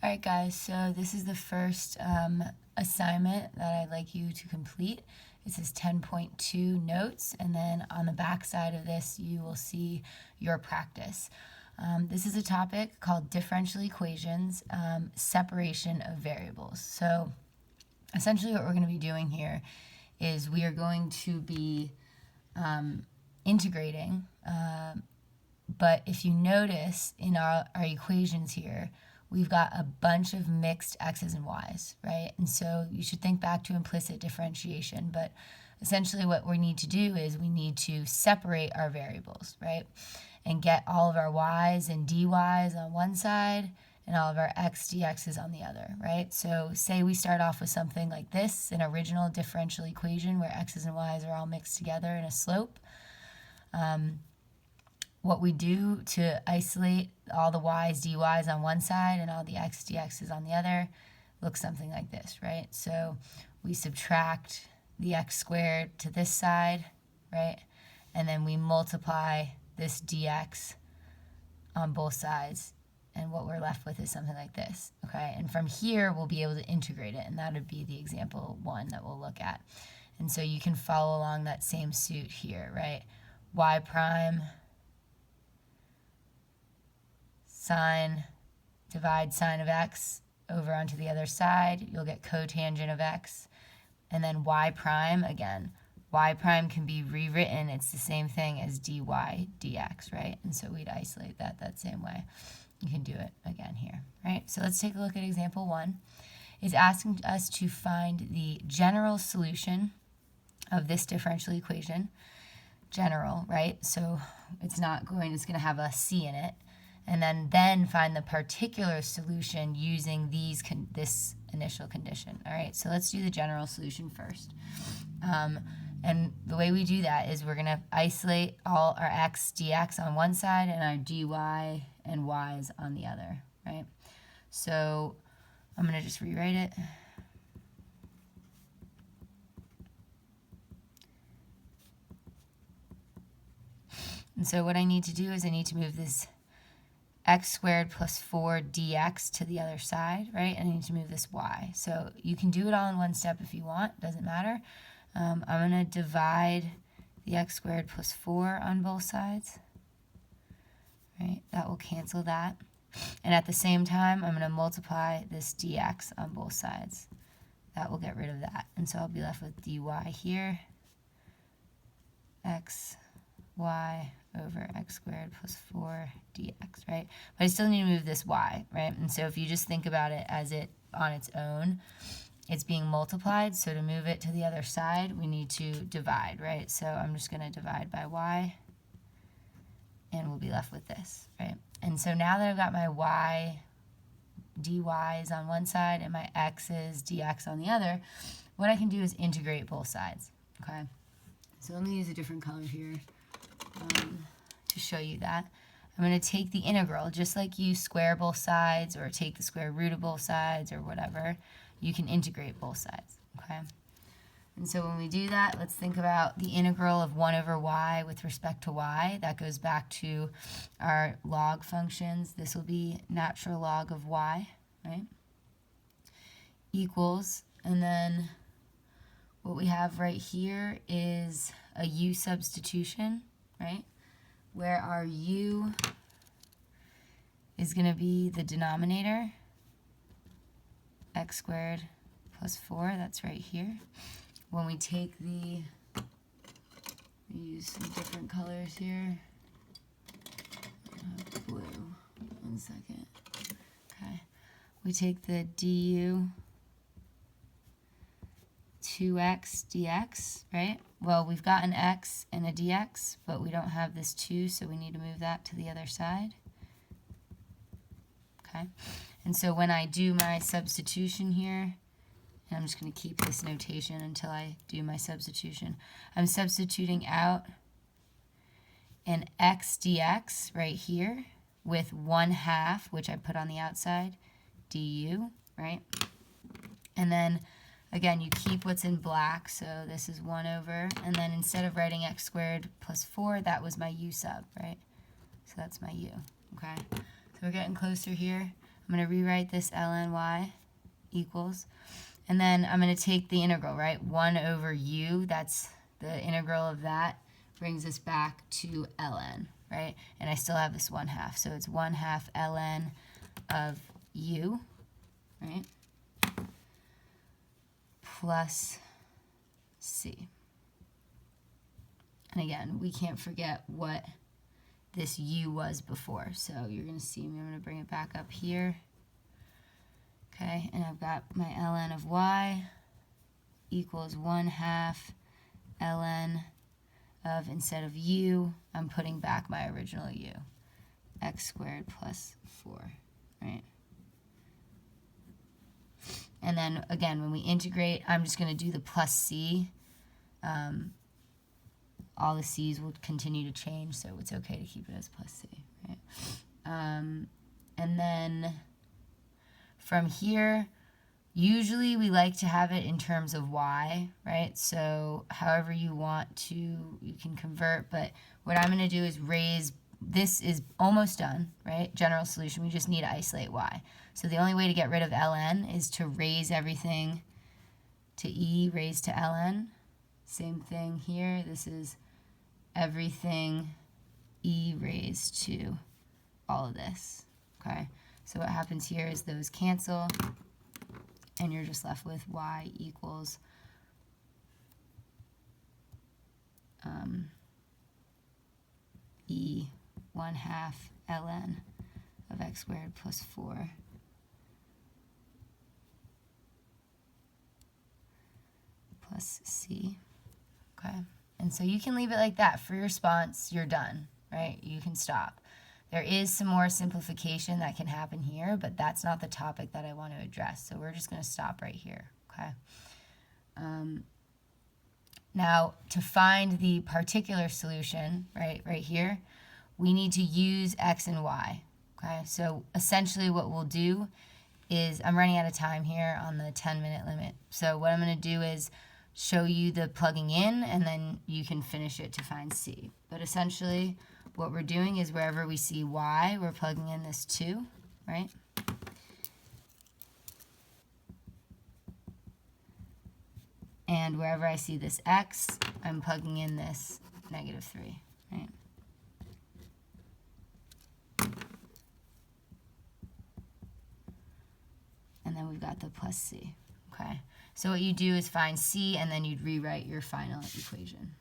Alright guys, so this is the first assignment that I'd like you to complete. It says 10.2 notes, and then on the back side of this you will see your practice. This is a topic called differential equations, separation of variables. So essentially what we're going to be doing here is we are going to be integrating, but if you notice in our equations here, we've got a bunch of mixed x's and y's, right? And so you should think back to implicit differentiation, but essentially what we need to do is we need to separate our variables, right? And get all of our y's and dy's on one side and all of our x dx's on the other, right? So say we start off with something like this, an original differential equation where x's and y's are all mixed together in a slope. What we do to isolate all the y's, dy's on one side and all the x, dx's on the other looks something like this, right? So we subtract the x squared to this side, right? And then we multiply this dx on both sides, and what we're left with is something like this, okay? And from here, we'll be able to integrate it, and that would be the example 1 that we'll look at. And so you can follow along that same suit here, right? Y prime sine, divide sine of x over onto the other side, you'll get cotangent of x. And then y prime, again, y prime can be rewritten, it's the same thing as dy dx, right? And so we'd isolate that same way. You can do it again here, right? So let's take a look at example 1. It's asking us to find the general solution of this differential equation. General, right? So it's going to have a c in it. And then find the particular solution using this initial condition. All right, so let's do the general solution first. And the way we do that is we're going to isolate all our x dx on one side and our dy and y's on the other, right? So I'm going to just rewrite it. And so what I need to do is I need to move this x squared plus 4 dx to the other side, right? And I need to move this y. So you can do it all in one step if you want, doesn't matter. I'm going to divide the x squared plus 4 on both sides, right? That will cancel that. And at the same time, I'm going to multiply this dx on both sides. That will get rid of that. And so I'll be left with dy here, x, y over x squared plus 4 dx, right? But I still need to move this y, right? And so if you just think about it as it on its own, it's being multiplied. So to move it to the other side, we need to divide, right? So I'm just going to divide by y, and we'll be left with this, right? And so now that I've got my y, dy's on one side and my x's, dx on the other, what I can do is integrate both sides, okay? So let me use a different color here. To show you that. I'm going to take the integral, just like you square both sides or take the square root of both sides or whatever, you can integrate both sides, okay? And so when we do that, let's think about the integral of 1 over y with respect to y. That goes back to our log functions. This will be natural log of y, right? Equals, and then what we have right here is a u substitution, right? Where our u is going to be the denominator, x squared plus 4, that's right here. When we take we use some different colors here. Blue, 1 second. Okay, we take the du 2x dx, right? Well, we've got an x and a dx, but we don't have this 2, so we need to move that to the other side. Okay, and so when I do my substitution here, and I'm just going to keep this notation until I do my substitution, I'm substituting out an x dx right here with 1/2, which I put on the outside, du, right? And then again, you keep what's in black, so this is 1 over, and then instead of writing x squared plus 4, that was my u sub, right? So that's my u, okay? So we're getting closer here. I'm going to rewrite this ln y equals, and then I'm going to take the integral, right? 1 over u, that's the integral of that, brings us back to ln, right? And I still have this 1/2, so it's 1/2 ln of u, right? Plus c. And again, we can't forget what this u was before. So you're going to see me, I'm going to bring it back up here. Okay, and I've got my ln of y equals 1/2 ln of, instead of u, I'm putting back my original u, x squared plus 4, right? And then again, when we integrate, I'm just going to do the plus c. All the c's will continue to change, so it's okay to keep it as plus c, right? And then from here, usually we like to have it in terms of y, right? So however you want to, you can convert, but what I'm going to do is raise, this is almost done, right? General solution, we just need to isolate y. So the only way to get rid of ln is to raise everything to e raised to ln. Same thing here, this is everything e raised to all of this, okay? So what happens here is those cancel, and you're just left with y equals e 1/2 ln of x squared plus 4 plus c, okay? And so you can leave it like that. For your response, you're done, right? You can stop. There is some more simplification that can happen here, but that's not the topic that I want to address. So we're just going to stop right here, okay? Now, to find the particular solution, right here, we need to use x and y, okay? So essentially what we'll do is, I'm running out of time here on the 10-minute limit. So what I'm going to do is show you the plugging in, and then you can finish it to find c. But essentially, what we're doing is wherever we see y, we're plugging in this 2, right? And wherever I see this x, I'm plugging in this -3, right? And then we've got the plus c, okay? So what you do is find c, and then you'd rewrite your final equation.